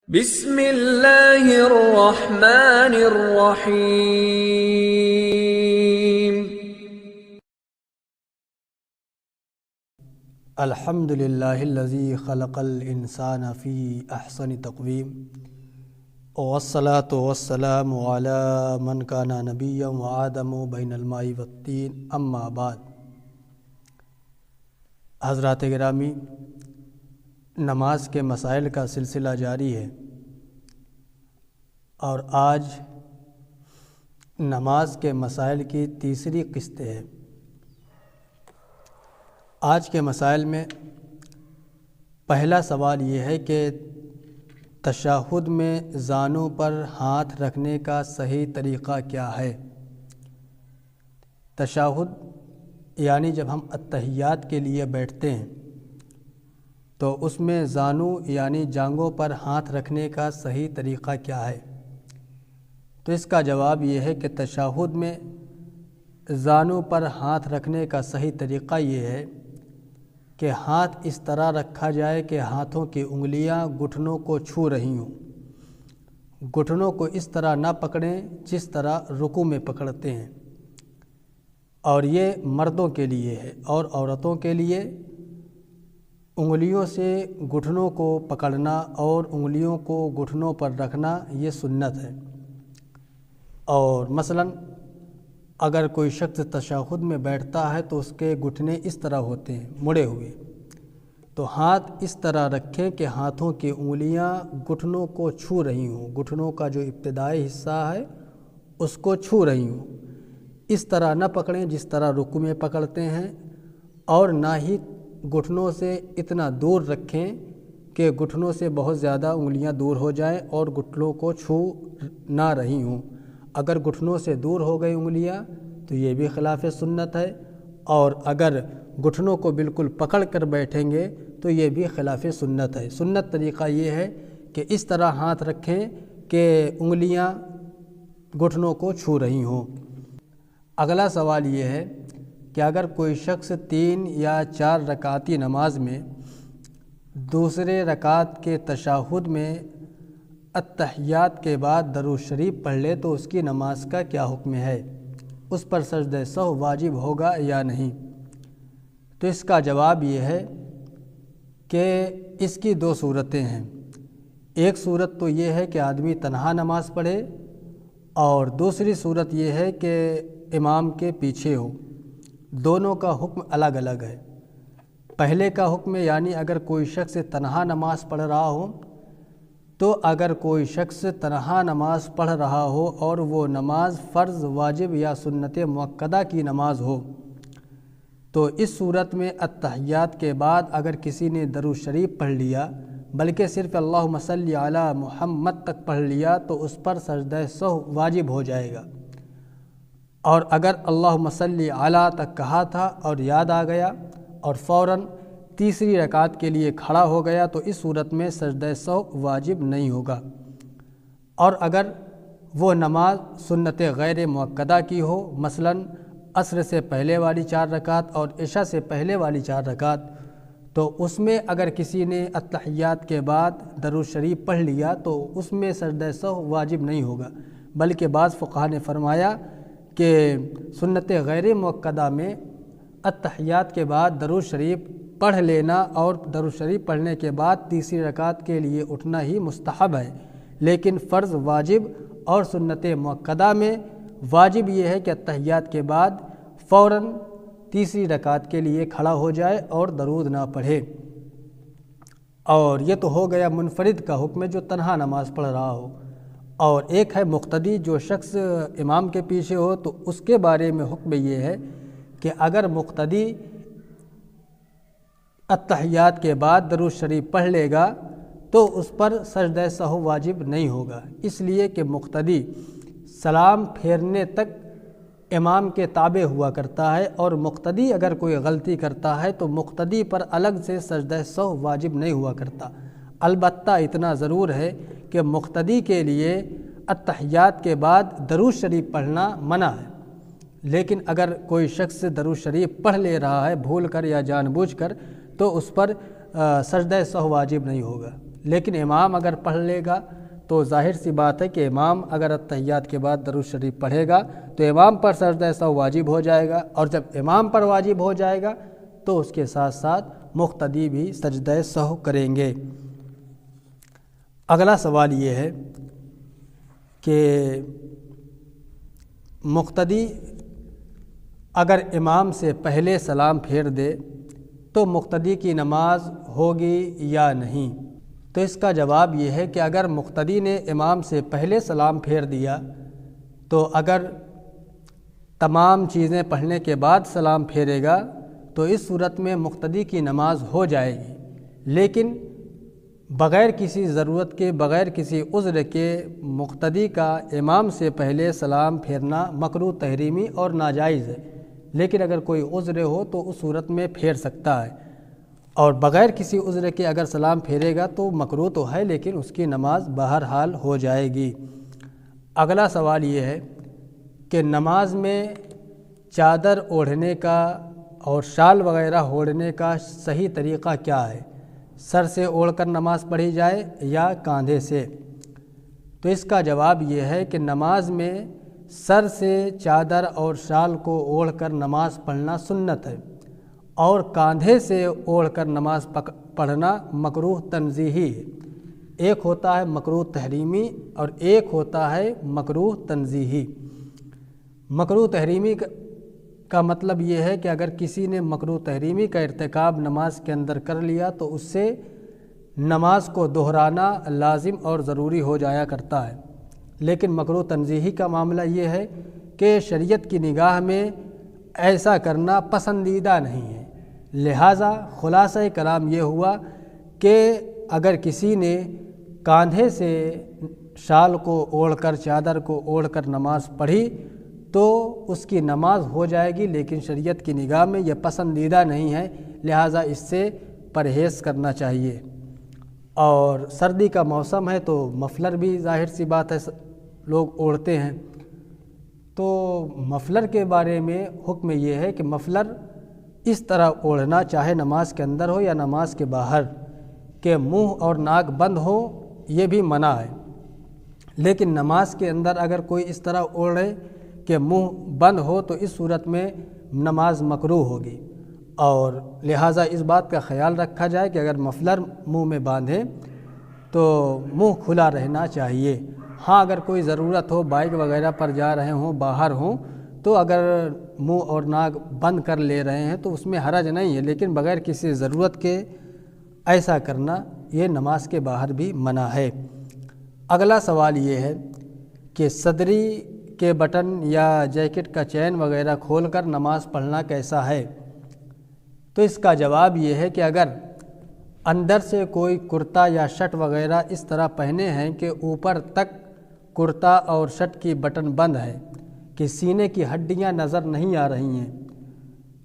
بسم اللہ الرحمن الرحیم۔ الحمد للہ الذی خلق الانسان فی احسن تقویم، والصلاة والسلام علی من کان نبیا وآدم بین الماء والطین، اما بعد۔ حضرات گرامی، نماز کے مسائل کا سلسلہ جاری ہے، اور آج نماز کے مسائل کی تیسری قسط ہے۔ آج کے مسائل میں پہلا سوال یہ ہے کہ تشہد میں زانوں پر ہاتھ رکھنے کا صحیح طریقہ کیا ہے؟ تشہد یعنی جب ہم اتحیات کے لیے بیٹھتے ہیں تو اس میں زانوں یعنی جانگوں پر ہاتھ رکھنے کا صحیح طریقہ کیا ہے؟ تو اس کا جواب یہ ہے کہ تشہد میں زانوں پر ہاتھ رکھنے کا صحیح طریقہ یہ ہے کہ ہاتھ اس طرح رکھا جائے کہ ہاتھوں کی انگلیاں گھٹنوں کو چھو رہی ہوں، گھٹنوں کو اس طرح نہ پکڑیں جس طرح رکوع میں پکڑتے ہیں، اور یہ مردوں کے لیے ہے، اور عورتوں کے لیے انگلیوں سے گھٹنوں کو پکڑنا اور انگلیوں کو گھٹنوں پر رکھنا یہ سنت ہے۔ اور مثلا اگر کوئی شخص تشہد میں بیٹھتا ہے تو اس کے گھٹنے اس طرح ہوتے ہیں مڑے ہوئے، تو ہاتھ اس طرح رکھیں کہ ہاتھوں کی انگلیاں گھٹنوں کو چھو رہی ہوں، گھٹنوں کا جو ابتدائی حصہ ہے اس کو چھو رہی ہوں، اس طرح نہ پکڑیں جس طرح رکوع میں پکڑتے ہیں، اور نہ ہی گھٹنوں سے اتنا دور رکھیں کہ گھٹنوں سے بہت زیادہ انگلیاں دور ہو جائیں اور گھٹنوں کو چھو نہ رہی ہوں۔ اگر گھٹنوں سے دور ہو گئی انگلیاں تو یہ بھی خلاف سنت ہے، اور اگر گھٹنوں کو بالکل پکڑ کر بیٹھیں گے تو یہ بھی خلاف سنت ہے۔ سنت طریقہ یہ ہے کہ اس طرح ہاتھ رکھیں کہ انگلیاں گھٹنوں کو چھو رہی ہوں۔ اگلا سوال یہ ہے کہ اگر کوئی شخص 3 یا 4 رکعتی نماز میں دوسرے رکعت کے تشہد میں اتحیات کے بعد درود شریف پڑھ لے تو اس کی نماز کا کیا حکم ہے؟ اس پر سجدہ سہو واجب ہوگا یا نہیں؟ تو اس کا جواب یہ ہے کہ اس کی 2 صورتیں ہیں۔ ایک صورت تو یہ ہے کہ آدمی تنہا نماز پڑھے، اور دوسری صورت یہ ہے کہ امام کے پیچھے ہو۔ دونوں کا حکم الگ الگ ہے۔ پہلے کا حکم یعنی اگر کوئی شخص تنہا نماز پڑھ رہا ہو، تو اگر کوئی شخص تنہا نماز پڑھ رہا ہو اور وہ نماز فرض، واجب یا سنت مؤکدہ کی نماز ہو، تو اس صورت میں اتحیات کے بعد اگر کسی نے درود شریف پڑھ لیا، بلکہ صرف اللہم صلی علی محمد تک پڑھ لیا، تو اس پر سجدہ سہو واجب ہو جائے گا۔ اور اگر اللہم صلی علی تک کہا تھا اور یاد آ گیا اور فوراً تیسری رکعت کے لیے کھڑا ہو گیا تو اس صورت میں سجدہ سہو واجب نہیں ہوگا۔ اور اگر وہ نماز سنت غیر مؤکدہ کی ہو، مثلا عصر سے پہلے والی 4 رکعت اور عشاء سے پہلے والی 4 رکعت، تو اس میں اگر کسی نے اتحیات کے بعد درود شریف پڑھ لیا تو اس میں سجدہ سہو واجب نہیں ہوگا، بلکہ بعض فقہا نے فرمایا کہ سنت غیر مؤکدہ میں اتحیات کے بعد درود شریف پڑھ لینا اور درود شریف پڑھنے کے بعد تیسری رکعت کے لیے اٹھنا ہی مستحب ہے، لیکن فرض، واجب اور سنت مؤکدہ میں واجب یہ ہے کہ اتحیات کے بعد فوراً تیسری رکعت کے لیے کھڑا ہو جائے اور درود نہ پڑھے۔ اور یہ تو ہو گیا منفرد کا حکم جو تنہا نماز پڑھ رہا ہو، اور ایک ہے مقتدی، جو شخص امام کے پیچھے ہو، تو اس کے بارے میں حکم یہ ہے کہ اگر مقتدی اتحیات کے بعد درود شریف پڑھ لے گا تو اس پر سجدہ سہو واجب نہیں ہوگا، اس لیے کہ مقتدی سلام پھیرنے تک امام کے تابع ہوا کرتا ہے، اور مقتدی اگر کوئی غلطی کرتا ہے تو مقتدی پر الگ سے سجدہ سہو واجب نہیں ہوا کرتا۔ البتہ اتنا ضرور ہے کہ مقتدی کے لیے اتحیات کے بعد درود شریف پڑھنا منع ہے، لیکن اگر کوئی شخص درود شریف پڑھ لے رہا ہے بھول کر یا جان بوجھ کر تو اس پر سجدہ سہو واجب نہیں ہوگا۔ لیکن امام اگر پڑھ لے گا تو ظاہر سی بات ہے کہ امام اگر التحیات کے بعد درود شریف پڑھے گا تو امام پر سجدہ سہو واجب ہو جائے گا، اور جب امام پر واجب ہو جائے گا تو اس کے ساتھ ساتھ مقتدی بھی سجدہ سہو کریں گے۔ اگلا سوال یہ ہے کہ مقتدی اگر امام سے پہلے سلام پھیر دے تو مقتدی کی نماز ہوگی یا نہیں؟ تو اس کا جواب یہ ہے کہ اگر مقتدی نے امام سے پہلے سلام پھیر دیا تو اگر تمام چیزیں پڑھنے کے بعد سلام پھیرے گا تو اس صورت میں مقتدی کی نماز ہو جائے گی، لیکن بغیر کسی ضرورت کے، بغیر کسی عذر کے مقتدی کا امام سے پہلے سلام پھیرنا مکروہ تحریمی اور ناجائز ہے، لیکن اگر کوئی عذر ہو تو اس صورت میں پھیر سکتا ہے، اور بغیر کسی عذر کے اگر سلام پھیرے گا تو مکروہ تو ہے لیکن اس کی نماز بہرحال ہو جائے گی۔ اگلا سوال یہ ہے کہ نماز میں چادر اوڑھنے کا اور شال وغیرہ اوڑھنے کا صحیح طریقہ کیا ہے؟ سر سے اوڑھ کر نماز پڑھی جائے یا کاندھے سے؟ تو اس کا جواب یہ ہے کہ نماز میں سر سے چادر اور شال کو اوڑھ کر نماز پڑھنا سنت ہے، اور کاندھے سے اوڑھ کر نماز پڑھنا مکروہ تنزیہی ہے۔ ایک ہوتا ہے مکروہ تحریمی اور ایک ہوتا ہے مکروہ تنزیہی۔ مکروہ تحریمی کا مطلب یہ ہے کہ اگر کسی نے مکروہ تحریمی کا ارتکاب نماز کے اندر کر لیا تو اس سے نماز کو دہرانا لازم اور ضروری ہو جایا کرتا ہے، لیکن مکروہ تنزیہی کا معاملہ یہ ہے کہ شریعت کی نگاہ میں ایسا کرنا پسندیدہ نہیں ہے۔ لہٰذا خلاصہ کلام یہ ہوا کہ اگر کسی نے کاندھے سے شال کو اوڑھ کر، چادر کو اوڑھ کر نماز پڑھی تو اس کی نماز ہو جائے گی، لیکن شریعت کی نگاہ میں یہ پسندیدہ نہیں ہے، لہٰذا اس سے پرہیز کرنا چاہیے۔ اور سردی کا موسم ہے تو مفلر بھی ظاہر سی بات ہے لوگ اوڑھتے ہیں، تو مفلر کے بارے میں حکم یہ ہے کہ مفلر اس طرح اوڑھنا، چاہے نماز کے اندر ہو یا نماز کے باہر، کہ منہ اور ناک بند ہو، یہ بھی منع ہے، لیکن نماز کے اندر اگر کوئی اس طرح اوڑھے کہ منہ بند ہو تو اس صورت میں نماز مکروہ ہوگی، اور لہٰذا اس بات کا خیال رکھا جائے کہ اگر مفلر منہ میں باندھے تو منہ کھلا رہنا چاہیے۔ ہاں اگر کوئی ضرورت ہو، بائک وغیرہ پر جا رہے ہوں، باہر ہوں، تو اگر منہ اور ناک بند کر لے رہے ہیں تو اس میں حرج نہیں ہے، لیکن بغیر کسی ضرورت کے ایسا کرنا یہ نماز کے باہر بھی منع ہے۔ اگلا سوال یہ ہے کہ صدری کے بٹن یا جیکٹ کا چین وغیرہ کھول کر نماز پڑھنا کیسا ہے؟ تو اس کا جواب یہ ہے کہ اگر اندر سے کوئی کرتا یا شرٹ وغیرہ اس طرح پہنے ہیں کہ اوپر تک کرتا اور شرٹ کی بٹن بند ہے، کہ سینے کی ہڈیاں نظر نہیں آ رہی ہیں،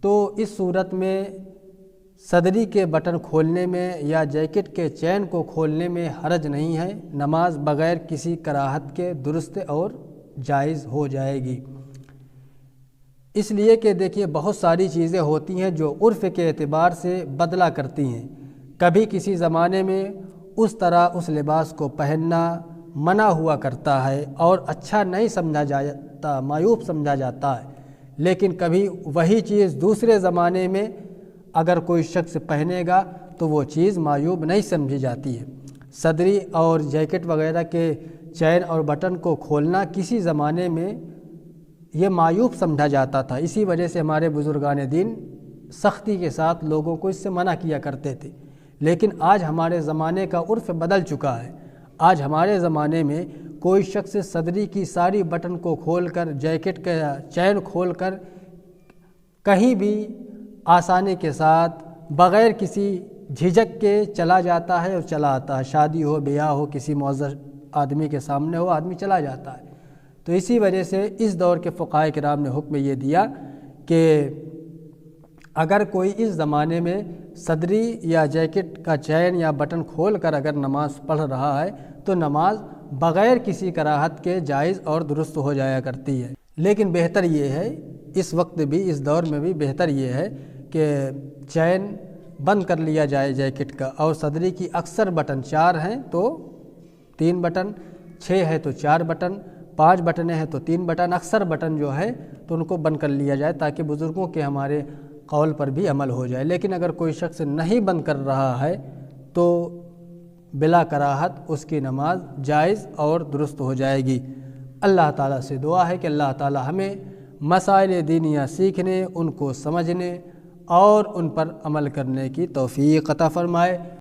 تو اس صورت میں صدری کے بٹن کھولنے میں یا جیکٹ کے چین کو کھولنے میں حرج نہیں ہے، نماز بغیر کسی کراہت کے درست اور جائز ہو جائے گی۔ اس لیے کہ دیکھیے بہت ساری چیزیں ہوتی ہیں جو عرف کے اعتبار سے بدلا کرتی ہیں، کبھی کسی زمانے میں اس طرح اس لباس کو پہننا منع ہوا کرتا ہے اور اچھا نہیں سمجھا جاتا، معیوب سمجھا جاتا ہے، لیکن کبھی وہی چیز دوسرے زمانے میں اگر کوئی شخص پہنے گا تو وہ چیز معیوب نہیں سمجھی جاتی ہے۔ صدری اور جیکٹ وغیرہ کے چین اور بٹن کو کھولنا کسی زمانے میں یہ معیوب سمجھا جاتا تھا، اسی وجہ سے ہمارے بزرگان دین سختی کے ساتھ لوگوں کو اس سے منع کیا کرتے تھے، لیکن آج ہمارے زمانے کا عرف بدل چکا ہے۔ آج ہمارے زمانے میں کوئی شخص صدری کی ساری بٹن کو کھول کر، جیکٹ کا چین کھول کر کہیں بھی آسانی کے ساتھ بغیر کسی جھجک کے چلا جاتا ہے اور چلا آتا ہے، شادی ہو، بیاہ ہو، کسی معزز آدمی کے سامنے ہو، آدمی چلا جاتا ہے۔ تو اسی وجہ سے اس دور کے فقہاء کرام نے حکم یہ دیا کہ اگر کوئی اس زمانے میں صدری یا جیکٹ کا چین یا بٹن کھول کر اگر نماز پڑھ رہا ہے تو نماز بغیر کسی کراہت کے جائز اور درست ہو جایا کرتی ہے، لیکن بہتر یہ ہے، اس وقت بھی، اس دور میں بھی بہتر یہ ہے کہ چین بند کر لیا جائے جیکٹ کا، اور صدری کی اکثر بٹن 4 ہیں تو 3 بٹن، 6 ہے تو 4 بٹن، 5 بٹنیں ہیں تو 3 بٹن، اکثر بٹن جو ہے تو ان کو بند کر لیا جائے تاکہ بزرگوں کے ہمارے قول پر بھی عمل ہو جائے۔ لیکن اگر کوئی شخص نہیں بند کر رہا ہے تو بلا کراہت اس کی نماز جائز اور درست ہو جائے گی۔ اللہ تعالیٰ سے دعا ہے کہ اللہ تعالیٰ ہمیں مسائل دینیہ سیکھنے، ان کو سمجھنے اور ان پر عمل کرنے کی توفیق عطا فرمائے۔